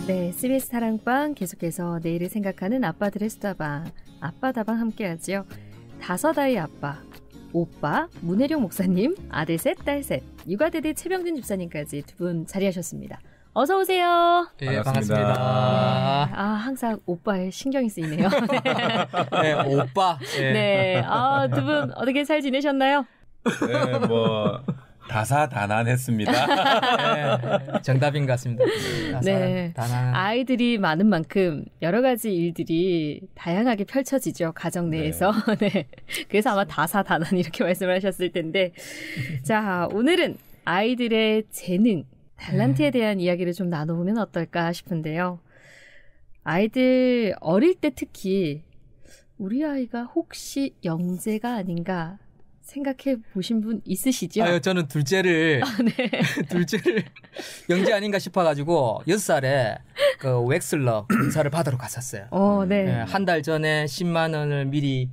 네, CBS 사랑방 계속해서 내일을 생각하는 아빠들의 수다방, 아빠다방 함께하죠. 다섯 아이 아빠, 오빠, 문혜룡 목사님, 아들 셋, 딸 셋, 육아대디 최병준 집사님까지 두 분 자리하셨습니다. 어서 오세요. 네, 반갑습니다. 네, 항상 오빠에 신경이 쓰이네요. 네, 오빠. 네, 두 분 어떻게 잘 지내셨나요? 네, 다사다난했습니다. 네, 정답인 것 같습니다. 다사다난. 아이들이 많은 만큼 여러 가지 일들이 다양하게 펼쳐지죠. 가정 내에서. 네. 그래서 아마 다사다난 이렇게 말씀을 하셨을 텐데. 자, 오늘은 아이들의 재능, 탤런트에 대한 이야기를 좀 나눠보면 어떨까 싶은데요. 아이들 어릴 때 특히 우리 아이가 혹시 영재가 아닌가 생각해 보신 분 있으시죠? 저는 둘째를 영재 아닌가 싶어가지고 6살에 그 웩슬러 검사를 받으러 갔었어요. 네. 한 달 전에 10만 원을 미리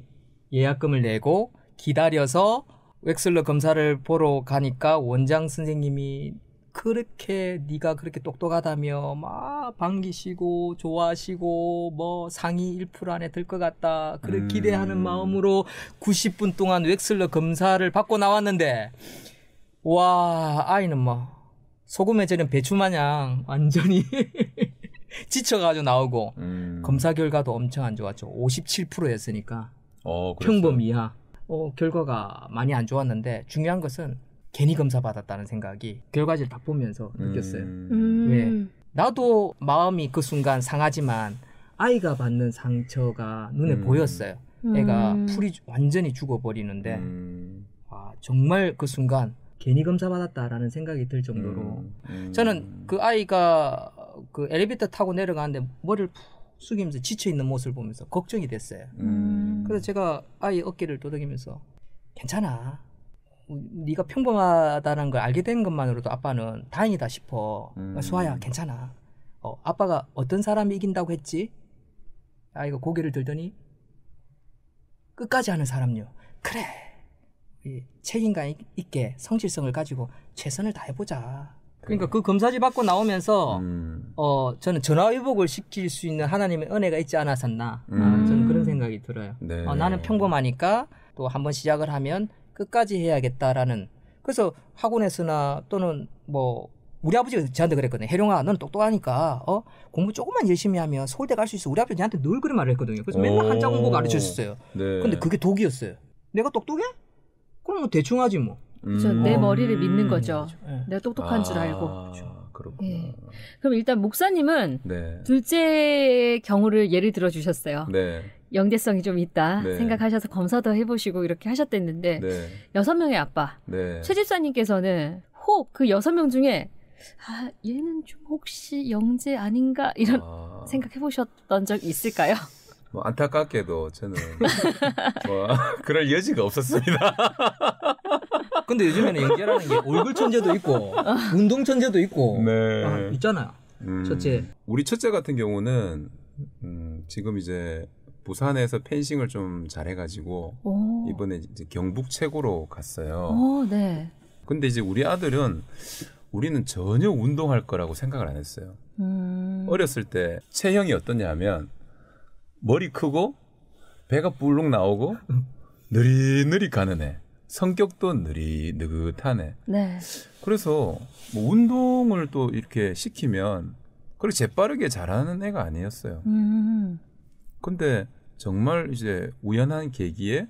예약금을 내고 기다려서 웩슬러 검사를 보러 가니까 원장 선생님이 그렇게 네가 그렇게 똑똑하다며 막 반기시고 좋아하시고 뭐 상위 1% 안에 들 것 같다. 그렇게 기대하는 마음으로 90분 동안 웩슬러 검사를 받고 나왔는데 와, 아이는 뭐 소금에 절인 배추 마냥 완전히 지쳐가지고 나오고 검사 결과도 엄청 안 좋았죠. 57%였으니까 평범 이하. 결과가 많이 안 좋았는데 중요한 것은 괜히 검사 받았다는 생각이 결과지를 다 보면서 느꼈어요. 왜? 나도 마음이 그 순간 상하지만 아이가 받는 상처가 눈에 보였어요. 애가 풀이 완전히 죽어버리는데 정말 그 순간 괜히 검사 받았다라는 생각이 들 정도로 저는 그 아이가 그 엘리베이터 타고 내려가는데 머리를 푹 숙이면서 지쳐있는 모습을 보면서 걱정이 됐어요. 그래서 제가 아이 어깨를 도덕이면서 괜찮아. 네가 평범하다는 걸 알게 된 것만으로도 아빠는 다행이다 싶어. 수아야 괜찮아. 아빠가 어떤 사람이 이긴다고 했지? 아이가 고개를 들더니 끝까지 하는 사람요. 그래. 책임감 있게 성실성을 가지고 최선을 다해보자. 그러니까 그 검사지 받고 나오면서 저는 전화위복을 시킬 수 있는 하나님의 은혜가 있지 않았었나. 저는 그런 생각이 들어요. 네. 나는 평범하니까 또 한번 시작을 하면 끝까지 해야겠다라는. 그래서 학원에서나 또는 뭐 우리 아버지가 저한테 그랬거든요. 혜룡아, 너는 똑똑하니까 공부 조금만 열심히 하면 서울대 갈 수 있어. 우리 아버지가 저한테 늘 그런 말을 했거든요. 그래서 맨날 한자 공부 가르쳐줬어요. 네. 근데 그게 독이었어요. 내가 똑똑해? 그럼 뭐 대충 하지 뭐. 그렇죠. 내 머리를 믿는 거죠. 네. 내가 똑똑한 줄 알고. 그렇구나. 네. 그럼 일단 목사님은 네. 둘째 경우를 예를 들어 주셨어요. 네. 영재성이 좀 있다 생각하셔서 검사도 해보시고 이렇게 하셨댔는데 6명의 아빠 최 집사님께서는 혹 그 6명 중에 얘는 좀 혹시 영재 아닌가 이런 생각해보셨던 적 있을까요? 뭐 안타깝게도 저는 뭐 그럴 여지가 없었습니다. 근데 요즘에는 영재라는 게 얼굴 천재도 있고 운동 천재도 있고 있잖아요. 첫째. 우리 첫째 같은 경우는 지금 이제 부산에서 펜싱을 좀 잘해가지고 이번에 이제 경북 최고로 갔어요. 네. 근데 이제 우리는 전혀 운동할 거라고 생각을 안 했어요. 어렸을 때 체형이 어떠냐면 머리 크고 배가 불룩 나오고 느릿느릿 가는 애. 성격도 느긋한 애. 네. 그래서 뭐 운동을 또 이렇게 시키면 그렇게 재빠르게 잘하는 애가 아니었어요. 근데 정말 이제 우연한 계기에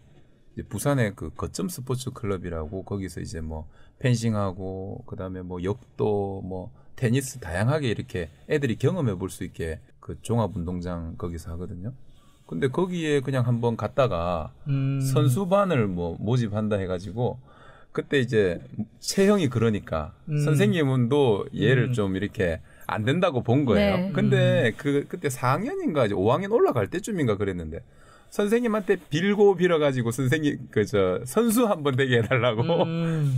이제 부산의 그 거점 스포츠 클럽이라고 거기서 이제 뭐 펜싱하고 그다음에 뭐 역도 뭐 테니스 다양하게 이렇게 애들이 경험해 볼 수 있게 그 종합운동장 거기서 하거든요. 근데 거기에 그냥 한번 갔다가 선수반을 뭐 모집한다 해가지고 그때 이제 체형이 그러니까 선생님은 또 얘를 좀 이렇게 안 된다고 본 거예요. 네. 근데 그때 4학년인가 이제 5학년 올라갈 때쯤인가 그랬는데 선생님한테 빌어가지고 선생님 선수 한번 되게 해달라고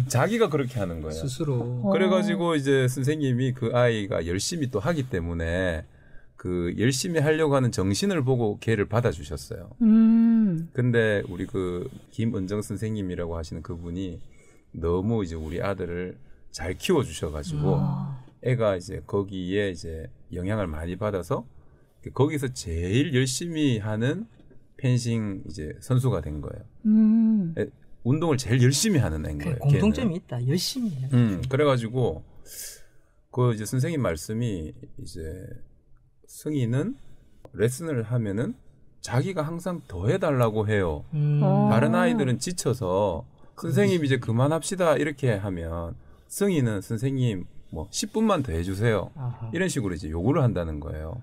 자기가 그렇게 하는 거예요. 스스로. 그래가지고 이제 선생님이 그 아이가 열심히 또 하기 때문에 그 열심히 하려고 하는 정신을 보고 걔를 받아주셨어요. 근데 우리 그 김은정 선생님이라고 하시는 그분이 너무 이제 우리 아들을 잘 키워주셔가지고 애가 이제 거기에 이제 영향을 많이 받아서 거기서 제일 열심히 하는 펜싱 이제 선수가 된 거예요. 운동을 제일 열심히 하는 애인 거예요. 공통점이 있다. 열심히 해요. 그래가지고 그 이제 선생님 말씀이 이제 승희는 레슨을 하면은 자기가 항상 더 해달라고 해요. 다른 아이들은 지쳐서 선생님 이제 그만합시다 이렇게 하면 승희는 선생님 뭐 10분만 더 해주세요. 아하. 이런 식으로 이제 요구를 한다는 거예요.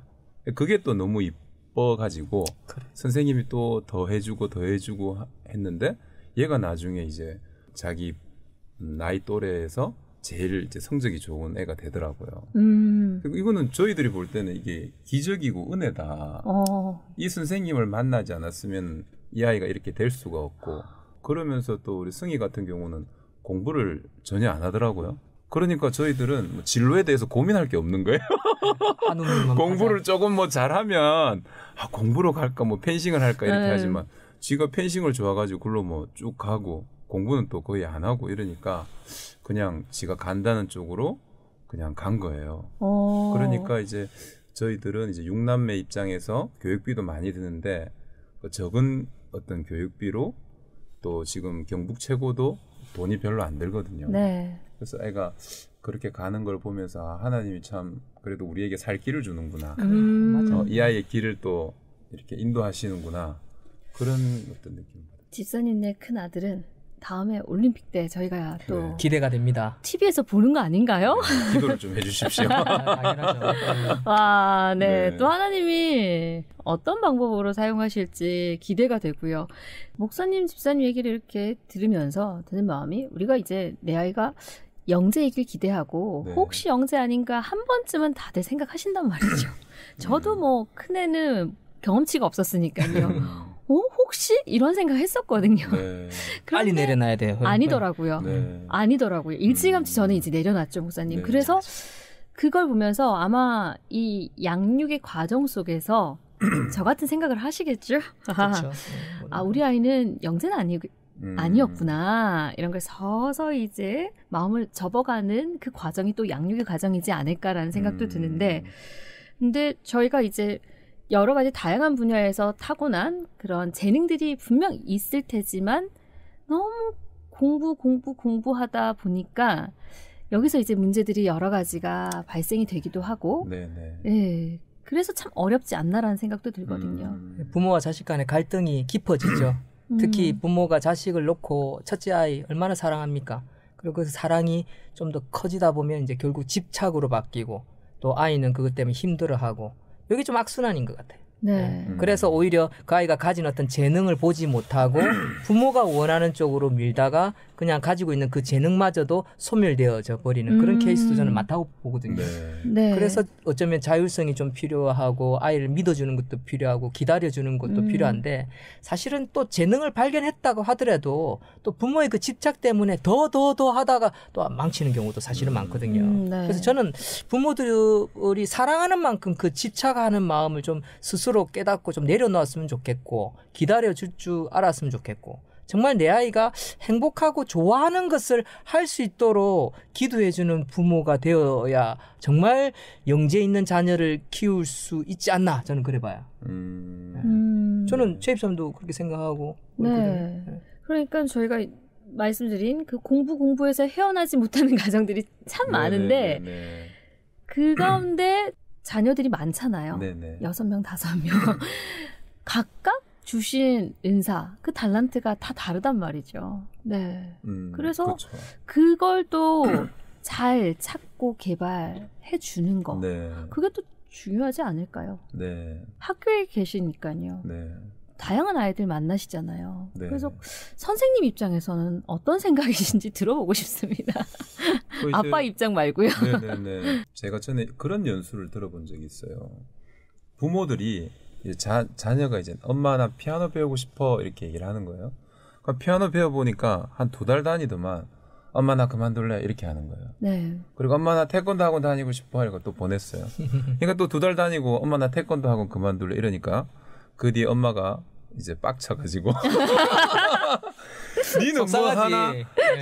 그게 또 너무 이뻐가지고 그래. 선생님이 또 더 해주고 했는데 얘가 나중에 이제 자기 나이 또래에서 제일 이제 성적이 좋은 애가 되더라고요. 그리고 이거는 저희들이 볼 때는 이게 기적이고 은혜다. 이 선생님을 만나지 않았으면 이 아이가 이렇게 될 수가 없고 그러면서 또 우리 승희 같은 경우는 공부를 전혀 안 하더라고요. 그러니까 저희들은 뭐 진로에 대해서 고민할 게 없는 거예요. 공부를 조금 뭐 잘하면 공부로 갈까 뭐 펜싱을 할까 이렇게 하지만 지가 펜싱을 좋아가지고 글로 뭐 쭉 가고 공부는 또 거의 안 하고 이러니까 그냥 지가 간다는 쪽으로 그냥 간 거예요. 그러니까 이제 저희들은 이제 6남매 입장에서 교육비도 많이 드는데 적은 어떤 교육비로 또 지금 경북 최고도 돈이 별로 안 들거든요. 네. 그래서 애가 그렇게 가는 걸 보면서 하나님이 참 그래도 우리에게 살 길을 주는구나. 이 아이의 길을 또 이렇게 인도하시는구나. 그런 어떤 느낌. 집사님네 큰 아들은 다음에 올림픽 때 저희가 또 네. 기대가 됩니다. TV에서 보는 거 아닌가요? 네, 기도를 좀 해주십시오. 당연하죠. 와, 네. 또 하나님이 어떤 방법으로 사용하실지 기대가 되고요. 목사님, 집사님 얘기를 이렇게 들으면서 드는 마음이 우리가 이제 내 아이가 영재이길 기대하고 네. 혹시 영재 아닌가 한 번쯤은 다들 생각하신단 말이죠. 저도 뭐 큰애는 경험치가 없었으니까요. 혹시 이런 생각 했었거든요. 네. 빨리 내려놔야 돼요. 아니더라고요. 네. 아니더라고요. 일찌감치 전에 이제 내려놨죠, 목사님. 네. 그래서 그걸 보면서 아마 이 양육의 과정 속에서 저 같은 생각을 하시겠죠? 그렇죠. 우리 아이는 영재는 아니었구나. 이런 걸 서서히 이제 마음을 접어가는 그 과정이 또 양육의 과정이지 않을까라는 생각도 드는데 근데 저희가 이제 여러 가지 다양한 분야에서 타고난 그런 재능들이 분명 있을 테지만 너무 공부하다 보니까 여기서 이제 문제들이 여러 가지가 발생이 되기도 하고 네, 그래서 참 어렵지 않나라는 생각도 들거든요. 부모와 자식 간의 갈등이 깊어지죠. 특히 부모가 자식을 놓고 첫째 아이 얼마나 사랑합니까? 그리고 그 사랑이 좀 더 커지다 보면 이제 결국 집착으로 바뀌고 또 아이는 그것 때문에 힘들어하고 여기 좀 악순환인 것 같아요. 네. 그래서 오히려 그 아이가 가진 어떤 재능을 보지 못하고 부모가 원하는 쪽으로 밀다가 그냥 가지고 있는 그 재능마저도 소멸되어져 버리는 그런 케이스도 저는 많다고 보거든요. 네. 그래서 어쩌면 자율성이 좀 필요하고 아이를 믿어주는 것도 필요하고 기다려주는 것도 필요한데 사실은 또 재능을 발견했다고 하더라도 또 부모의 그 집착 때문에 더 하다가 또 망치는 경우도 사실은 많거든요. 네. 그래서 저는 부모들이 사랑하는 만큼 그 집착하는 마음을 좀 스스로 깨닫고 좀 내려놓았으면 좋겠고 기다려줄 줄 알았으면 좋겠고 정말 내 아이가 행복하고 좋아하는 것을 할 수 있도록 기도해주는 부모가 되어야 정말 영재 있는 자녀를 키울 수 있지 않나 저는 그래 봐요. 저는 최 입사님도 그렇게 생각하고 네. 그러니까 저희가 말씀드린 그 공부에서 헤어나지 못하는 가정들이 참 많은데 그 가운데 자녀들이 많잖아요. 6명, 5명. 각각 주신 은사, 그 달란트가 다 다르단 말이죠. 네. 그래서 그렇죠. 그걸 또 잘 찾고 개발해 주는 거. 그게 또 중요하지 않을까요? 학교에 계시니까요. 다양한 아이들 만나시잖아요. 그래서 선생님 입장에서는 어떤 생각이신지 들어보고 싶습니다. 아빠 입장 말고요. 제가 전에 그런 연수를 들어본 적이 있어요. 부모들이 자녀가 이제 엄마 나 피아노 배우고 싶어 이렇게 얘기를 하는 거예요. 그러니까 피아노 배워보니까 한 2달 다니더만 엄마 나 그만둘래 이렇게 하는 거예요. 그리고 엄마 나 태권도 학원 다니고 싶어 이러고 또 보냈어요. 그러니까 또 2달 다니고 엄마 나 태권도 학원 그만둘래 이러니까 그 뒤에 엄마가 이제 빡쳐가지고 니는 뭐 하나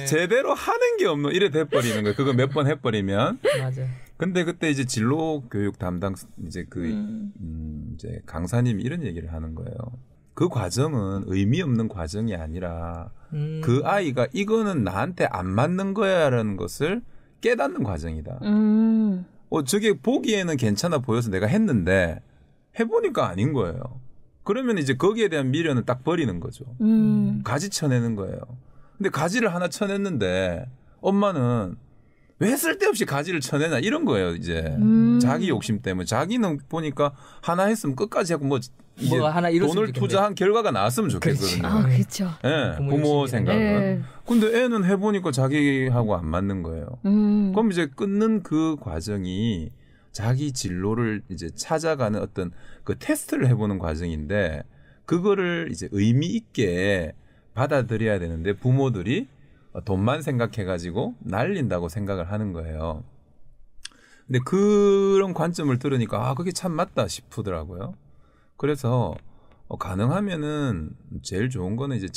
제대로 하는 게 없노 이래 돼버리는 거예요. 그거 몇 번 해버리면. 맞아. 근데 그때 이제 진로 교육 담당 이제 이제 강사님이 이런 얘기를 하는 거예요. 그 과정은 의미 없는 과정이 아니라 그 아이가 이거는 나한테 안 맞는 거야라는 것을 깨닫는 과정이다. 저게 보기에는 괜찮아 보여서 내가 했는데 해보니까 아닌 거예요. 그러면 이제 거기에 대한 미련은 딱 버리는 거죠. 가지 쳐내는 거예요. 근데 가지를 하나 쳐냈는데 엄마는 왜 쓸데없이 가지를 쳐내나 이런 거예요. 이제 자기 욕심 때문에. 자기는 보니까 하나 했으면 끝까지 하고 뭐 하나 돈을 투자한 결과가 나왔으면 좋겠거든요. 아, 그렇죠. 네, 부모 생각은. 네. 근데 애는 해보니까 자기하고 안 맞는 거예요. 그럼 이제 끊는 그 과정이 자기 진로를 이제 찾아가는 어떤 그 테스트를 해보는 과정인데 그거를 이제 의미 있게 받아들여야 되는데 부모들이 돈만 생각해가지고 날린다고 생각을 하는 거예요. 근데 그런 관점을 들으니까 그게 참 맞다 싶더라고요. 그래서 가능하면은 제일 좋은 거는 이제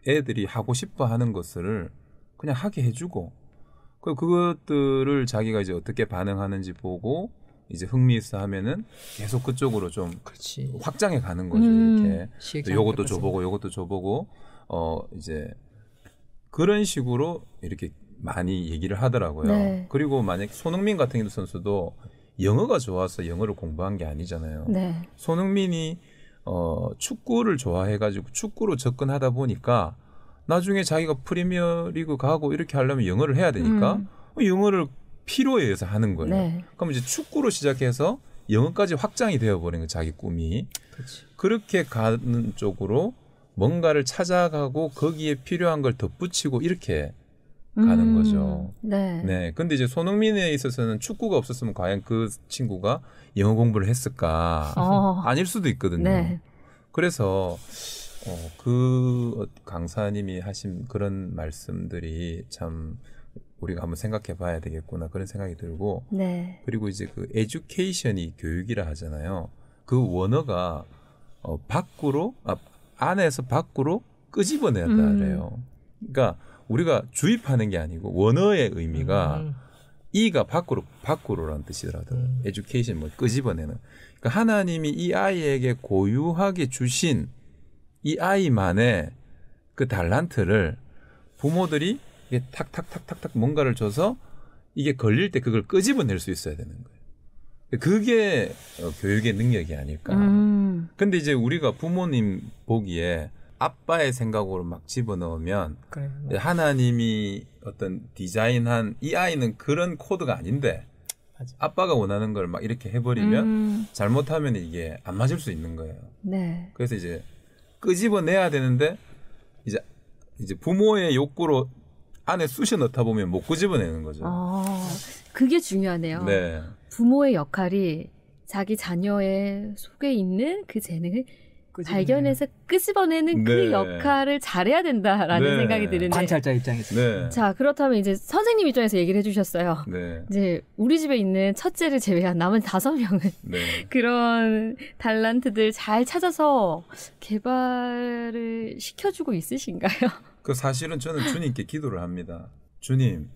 애들이 하고 싶어 하는 것을 그냥 하게 해주고 그것들을 자기가 이제 어떻게 반응하는지 보고 이제 흥미있어 하면은 계속 그쪽으로 좀 그렇지. 확장해 가는 거죠. 이렇게 요것도 줘보고 요것도 줘보고 이제 그런 식으로 이렇게 많이 얘기를 하더라고요. 네. 그리고 만약 손흥민 같은 선수도 영어가 좋아서 영어를 공부한 게 아니잖아요. 네. 손흥민이 축구를 좋아해가지고 축구로 접근하다 보니까 나중에 자기가 프리미어리그 가고 이렇게 하려면 영어를 해야 되니까 영어를 필요에 의해서 하는 거예요. 네. 그럼 이제 축구로 시작해서 영어까지 확장이 되어버린 거예요. 자기 꿈이. 그치. 그렇게 가는 쪽으로 뭔가를 찾아가고 거기에 필요한 걸 덧붙이고 이렇게 가는 거죠. 네. 네. 근데 이제 손흥민에 있어서는 축구가 없었으면 과연 그 친구가 영어 공부를 했을까? 아닐 수도 있거든요. 네. 그래서 그 강사님이 하신 그런 말씀들이 참 우리가 한번 생각해 봐야 되겠구나 그런 생각이 들고 네. 그리고 이제 그 에듀케이션이 교육이라 하잖아요. 그 원어가 밖으로 안에서 밖으로 끄집어내야 그래요. 그러니까 우리가 주입하는 게 아니고 원어의 의미가 이가 밖으로라는 뜻이더라고요. 에듀케이션 뭐 끄집어내는. 그러니까 하나님이 이 아이에게 고유하게 주신 이 아이만의 그 달란트를 부모들이 이게 탁탁탁탁탁 뭔가를 줘서 이게 걸릴 때 그걸 끄집어낼 수 있어야 되는 거예요. 그게 교육의 능력이 아닐까. 근데 이제 우리가 부모님 보기에 아빠의 생각으로 막 집어넣으면 그래, 하나님이 어떤 디자인한 이 아이는 그런 코드가 아닌데 맞아. 아빠가 원하는 걸 막 이렇게 해버리면 잘못하면 이게 안 맞을 수 있는 거예요. 네. 그래서 이제 끄집어내야 되는데 이제 부모의 욕구로 안에 쑤셔 넣다 보면 못 끄집어내는 거죠. 그게 중요하네요. 네. 부모의 역할이 자기 자녀의 속에 있는 그 재능을 발견해서 끄집어내는 네. 그 역할을 잘해야 된다라는 네. 생각이 드는데 관찰자 입장에서. 네. 자 그렇다면 이제 선생님 입장에서 얘기를 해주셨어요. 네. 이제 우리 집에 있는 첫째를 제외한 남은 5명은 네. 그런 달란트들 잘 찾아서 개발을 시켜주고 있으신가요? 그 사실은 저는 주님께 기도를 합니다. 주님,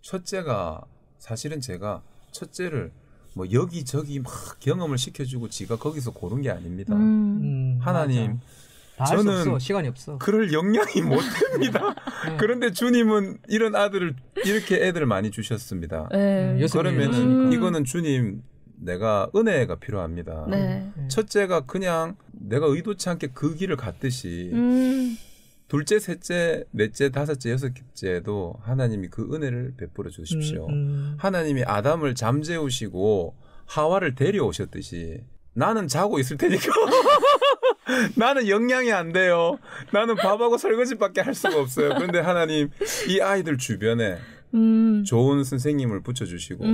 첫째가 사실은 제가 첫째를 뭐 여기저기 막 경험을 시켜주고 지가 거기서 고른 게 아닙니다. 하나님, 저는 시간이 없어. 그럴 역량이 못 됩니다. 그런데 주님은 이런 아들을 이렇게 애들을 많이 주셨습니다. 그러면은 이거는 주님 내가 은혜가 필요합니다. 네. 첫째가 그냥 내가 의도치 않게 그 길을 갔듯이 둘째, 셋째, 넷째, 다섯째, 여섯째도 하나님이 그 은혜를 베풀어 주십시오. 하나님이 아담을 잠재우시고 하와를 데려오셨듯이 나는 자고 있을 테니까 나는 역량이 안 돼요. 나는 밥하고 설거지밖에 할 수가 없어요. 그런데 하나님 이 아이들 주변에 좋은 선생님을 붙여주시고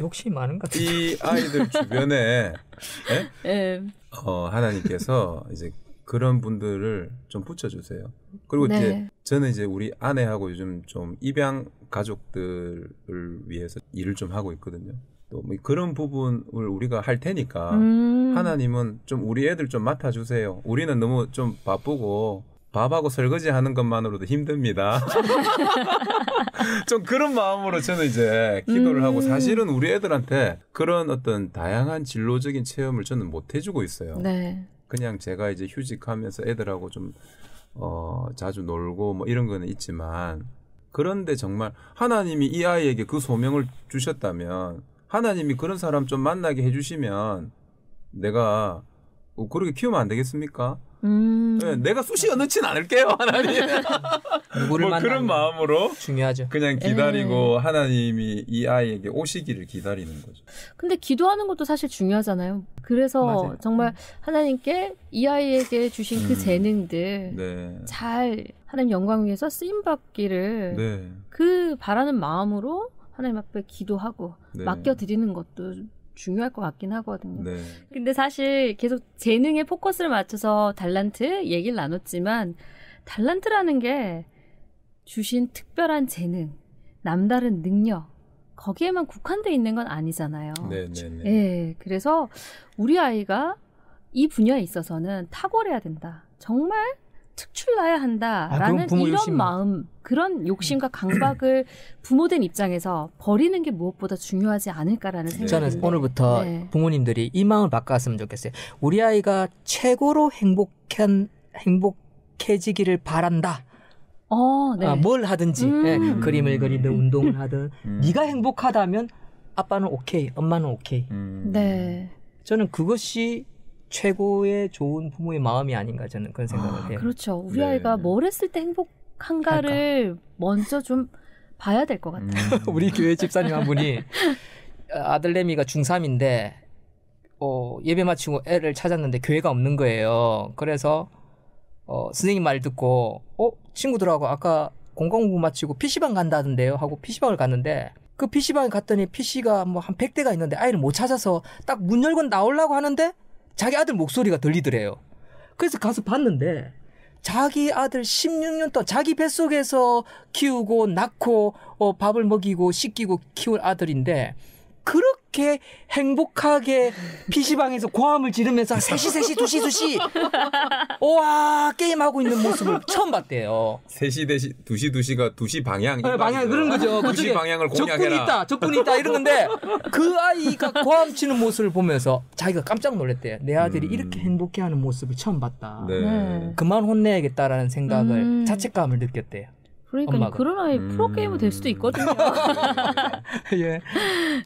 욕심이 많은 것 같아요. 이 아이들 주변에 하나님께서 이제 그런 분들을 좀 붙여주세요. 그리고 네. 이제 저는 이제 우리 아내하고 요즘 좀 입양 가족들을 위해서 일을 좀 하고 있거든요. 또 뭐 그런 부분을 우리가 할 테니까 하나님은 좀 우리 애들 좀 맡아주세요. 우리는 너무 좀 바쁘고 밥하고 설거지 하는 것만으로도 힘듭니다. 좀 그런 마음으로 저는 이제 기도를 하고 사실은 우리 애들한테 그런 어떤 다양한 진로적인 체험을 저는 못 해주고 있어요. 네. 그냥 제가 이제 휴직하면서 애들하고 좀 자주 놀고 뭐 이런 거는 있지만 그런데 정말 하나님이 이 아이에게 그 소명을 주셨다면 하나님이 그런 사람 좀 만나게 해주시면 내가 그렇게 키우면 안 되겠습니까? 네, 내가 쑤시어 넣진 않을게요, 하나님. 누구를 뭐 그런 마음으로 중요하죠. 그냥 기다리고 하나님이 이 아이에게 오시기를 기다리는 거죠. 근데 기도하는 것도 사실 중요하잖아요. 그래서 맞아요. 정말 하나님께 이 아이에게 주신 그 재능들 네. 잘 하나님 영광 위해서 쓰임 받기를 네. 그 바라는 마음으로 하나님 앞에 기도하고 네. 맡겨드리는 것도 중요할 것 같긴 하거든요. 네. 근데 사실 계속 재능에 포커스를 맞춰서 달란트 얘기를 나눴지만 달란트라는 게 주신 특별한 재능, 남다른 능력 거기에만 국한돼 있는 건 아니잖아요. 네네네. 네, 그래서 우리 아이가 이 분야에 있어서는 탁월해야 된다. 정말 특출나야 한다라는 부모 이런 욕심. 마음, 그런 욕심과 강박을 부모된 입장에서 버리는 게 무엇보다 중요하지 않을까라는 생각이 저는 드는데. 오늘부터 네. 부모님들이 이 마음을 바꿨으면 좋겠어요. 우리 아이가 최고로 행복해지기를 바란다. 네. 뭘 하든지 예, 그림을 그리든 운동을 하든 네가 행복하다면 아빠는 오케이, 엄마는 오케이. 네. 저는 그것이 최고의 좋은 부모의 마음이 아닌가 저는 그런 생각을 해요. 그렇죠. 우리 네. 아이가 뭘 했을 때 행복한가를 먼저 좀 봐야 될 것 같아요. 우리 교회 집사님 한 분이 아들내미가 중3인데 예배 마치고 애를 찾았는데 교회가 없는 거예요. 그래서 선생님 말 듣고 친구들하고 아까 공공부 마치고 PC방 간다던데요 하고 PC방을 갔는데 그 PC방에 갔더니 PC가 뭐 한 100대가 있는데 아이를 못 찾아서 딱 문 열고 나오려고 하는데 자기 아들 목소리가 들리더래요. 그래서 가서 봤는데 자기 아들 16년 동안 자기 뱃속에서 키우고 낳고 밥을 먹이고 씻기고 키울 아들인데 그렇게 행복하게 PC방에서 고함을 지르면서 3시 2시 와 게임하고 있는 모습을 처음 봤대요. 3시 2시가 2시 방향. 방향 그런 거죠. 2시 방향을 공략해라. 적군이 있다 이런 건데 그 아이가 고함 치는 모습을 보면서 자기가 깜짝 놀랐대요. 내 아들이 이렇게 행복해하는 모습을 처음 봤다. 네. 그만 혼내야겠다라는 생각을 자책감을 느꼈대요. 그러니까 엄마가. 그런 아이 프로게이머 될 수도 있거든요. 예.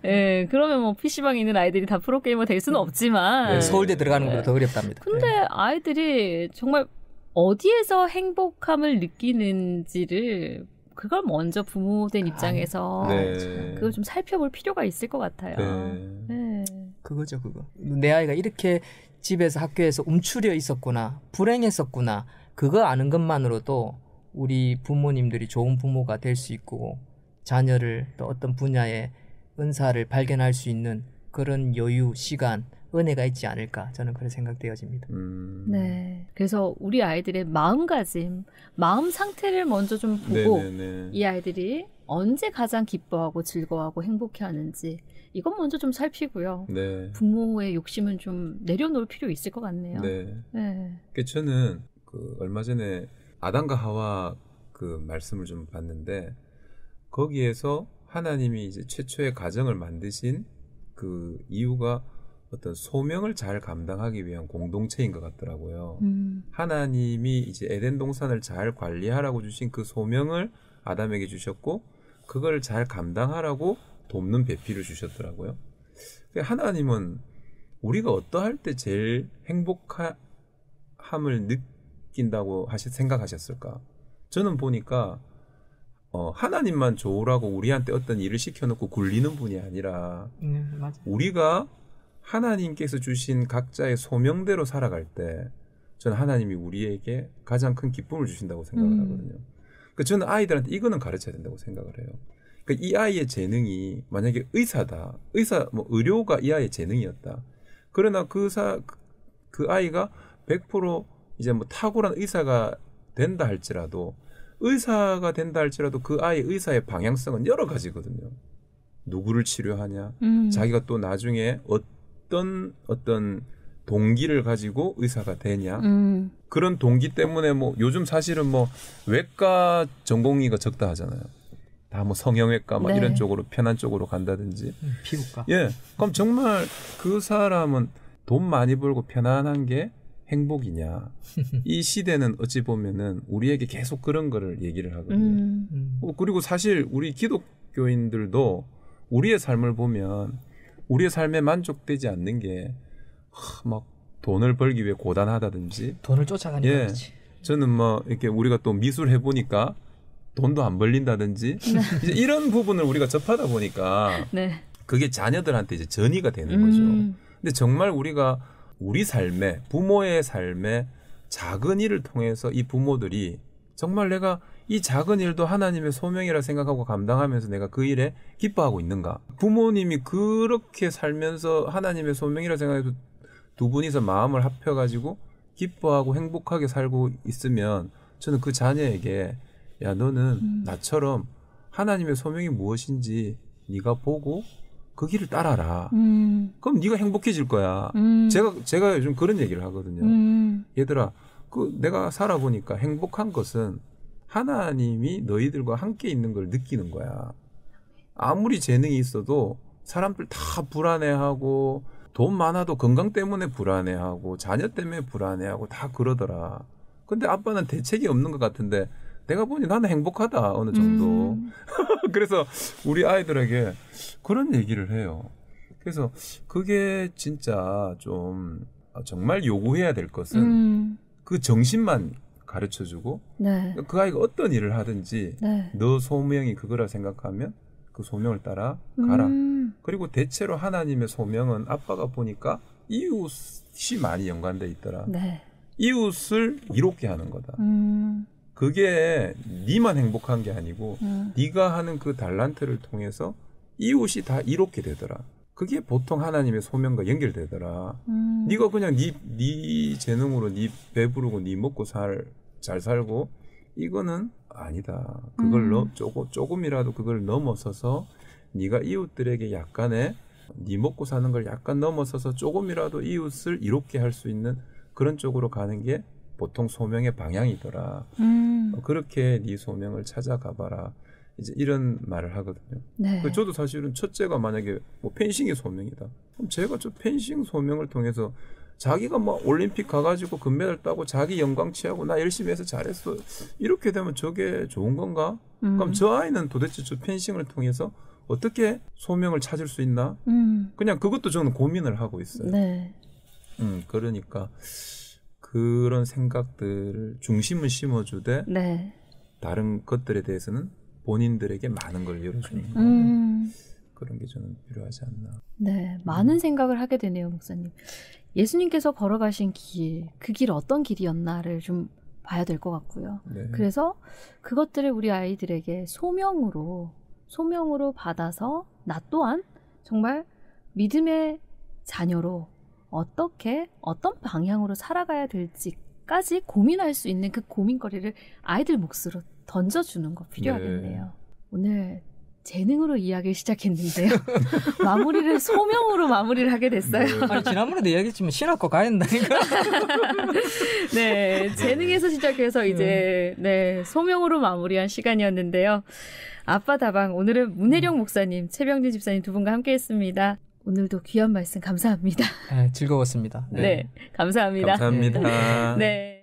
예, 그러면 뭐 PC방에 있는 아이들이 다 프로게이머 될 수는 없지만. 네, 서울대 들어가는 것보다 더 어렵답니다. 근데 아이들이 정말 어디에서 행복함을 느끼는지를 그걸 먼저 부모된 입장에서 네. 그걸 좀 살펴볼 필요가 있을 것 같아요. 네. 그거죠, 그거. 내 아이가 이렇게 집에서 학교에서 움츠려 있었구나, 불행했었구나, 그거 아는 것만으로도 우리 부모님들이 좋은 부모가 될 수 있고 자녀를 또 어떤 분야의 은사를 발견할 수 있는 그런 여유, 시간, 은혜가 있지 않을까 저는 그렇게 생각되어집니다. 네, 그래서 우리 아이들의 마음가짐, 마음 상태를 먼저 좀 보고 네네네. 이 아이들이 언제 가장 기뻐하고 즐거워하고 행복해하는지 이건 먼저 좀 살피고요. 네. 부모의 욕심은 좀 내려놓을 필요 있을 것 같네요. 네. 네. 저는 얼마 전에 아담과 하와 그 말씀을 좀 봤는데 거기에서 하나님이 이제 최초의 가정을 만드신 그 이유가 어떤 소명을 잘 감당하기 위한 공동체인 것 같더라고요. 하나님이 이제 에덴 동산을 잘 관리하라고 주신 그 소명을 아담에게 주셨고 그걸 잘 감당하라고 돕는 배필을 주셨더라고요. 하나님은 우리가 어떠할 때 제일 행복함을 느낀다고 생각하셨을까? 저는 보니까 하나님만 좋으라고 우리한테 어떤 일을 시켜놓고 굴리는 분이 아니라 맞아요. 우리가 하나님께서 주신 각자의 소명대로 살아갈 때 저는 하나님이 우리에게 가장 큰 기쁨을 주신다고 생각을 하거든요. 그러니까 저는 아이들한테 이거는 가르쳐야 된다고 생각을 해요. 그러니까 이 아이의 재능이 만약에 의사다, 의료가 이 아이의 재능이었다. 그러나 그 아이가 100% 이제 뭐 탁월한 의사가 된다 할지라도 그 아이의 의사의 방향성은 여러 가지거든요. 누구를 치료하냐, 자기가 또 나중에 어떤 동기를 가지고 의사가 되냐. 그런 동기 때문에 뭐 요즘 사실은 뭐 외과 전공의가 적다 하잖아요. 다 뭐 성형외과 막 네. 이런 쪽으로 편한 쪽으로 간다든지. 피부과. 예. 그럼 정말 그 사람은 돈 많이 벌고 편안한 게 행복이냐. 이 시대는 어찌 보면은 우리에게 계속 그런 거를 얘기를 하거든요. 그리고 사실 우리 기독교인들도 우리의 삶을 보면 우리의 삶에 만족되지 않는 게 막 돈을 벌기 위해 고단하다든지 돈을 쫓아가니까 예, 그렇지. 저는 뭐 이렇게 우리가 또 미술 해보니까 돈도 안 벌린다든지 네. 이제 이런 부분을 우리가 접하다 보니까 네. 그게 자녀들한테 이제 전이가 되는 거죠. 근데 정말 우리가 우리 삶에 부모의 삶에 작은 일을 통해서 이 부모들이 정말 내가 이 작은 일도 하나님의 소명이라 생각하고 감당하면서 내가 그 일에 기뻐하고 있는가? 부모님이 그렇게 살면서 하나님의 소명이라 생각해도 두 분이서 마음을 합혀가지고 기뻐하고 행복하게 살고 있으면 저는 그 자녀에게 야 너는 나처럼 하나님의 소명이 무엇인지 네가 보고 그 길을 따라라. 그럼 네가 행복해질 거야. 제가 요즘 그런 얘기를 하거든요. 얘들아, 그 내가 살아보니까 행복한 것은 하나님이 너희들과 함께 있는 걸 느끼는 거야. 아무리 재능이 있어도 사람들 다 불안해하고 돈 많아도 건강 때문에 불안해하고 자녀 때문에 불안해하고 다 그러더라. 근데 아빠는 대책이 없는 것 같은데 내가 보니 나는 행복하다 어느 정도. 그래서 우리 아이들에게 그런 얘기를 해요. 그래서 그게 진짜 좀 정말 요구해야 될 것은 그 정신만 가르쳐주고 네. 그 아이가 어떤 일을 하든지 네. 너 소명이 그거라 생각하면 그 소명을 따라 가라. 그리고 대체로 하나님의 소명은 아빠가 보니까 이웃이 많이 연관돼 있더라. 네. 이웃을 이롭게 하는 거다. 그게 네만 행복한 게 아니고 네가 하는 그 달란트를 통해서 이웃이 다 이롭게 되더라. 그게 보통 하나님의 소명과 연결되더라. 네가 그냥 네 재능으로 네 배부르고 네 먹고 잘 살고 이거는 아니다. 그걸 조금이라도 그걸 넘어서서 네가 이웃들에게 약간의 네 먹고 사는 걸 약간 넘어서서 조금이라도 이웃을 이롭게 할 수 있는 그런 쪽으로 가는 게 보통 소명의 방향이더라. 그렇게 네 소명을 찾아가봐라. 이제 이런 말을 하거든요. 네. 저도 사실은 첫째가 만약에 뭐 펜싱이 소명이다. 그럼 제가 저 펜싱 소명을 통해서 자기가 뭐 올림픽 가가지고 금메달 따고 자기 영광 취하고 나 열심히 해서 잘했어. 이렇게 되면 저게 좋은 건가? 그럼 저 아이는 도대체 저 펜싱을 통해서 어떻게 소명을 찾을 수 있나? 그냥 그것도 저는 고민을 하고 있어요. 네. 그러니까 그런 생각들을 중심을 심어주되 네. 다른 것들에 대해서는 본인들에게 많은 걸 열어주는 거는 그런 게 저는 필요하지 않나. 네, 많은 생각을 하게 되네요, 목사님. 예수님께서 걸어가신 길, 그 길 어떤 길이었나를 좀 봐야 될 것 같고요. 네. 그래서 그것들을 우리 아이들에게 소명으로 받아서 나 또한 정말 믿음의 자녀로 어떤 방향으로 살아가야 될지까지 고민할 수 있는 그 고민거리를 아이들 몫으로 던져주는 거 필요하겠네요. 네. 오늘 재능으로 이야기를 시작했는데요. 마무리를 소명으로 마무리를 하게 됐어요. 네. 아니, 지난번에도 이야기했지만 신학과 가야 된다니까. 네, 재능에서 시작해서 이제 네, 소명으로 마무리한 시간이었는데요. 아빠 다방 오늘은 문혜령 목사님, 최병진 집사님 두 분과 함께했습니다. 오늘도 귀한 말씀 감사합니다. 네, 즐거웠습니다. 네, 감사합니다. 감사합니다. 네.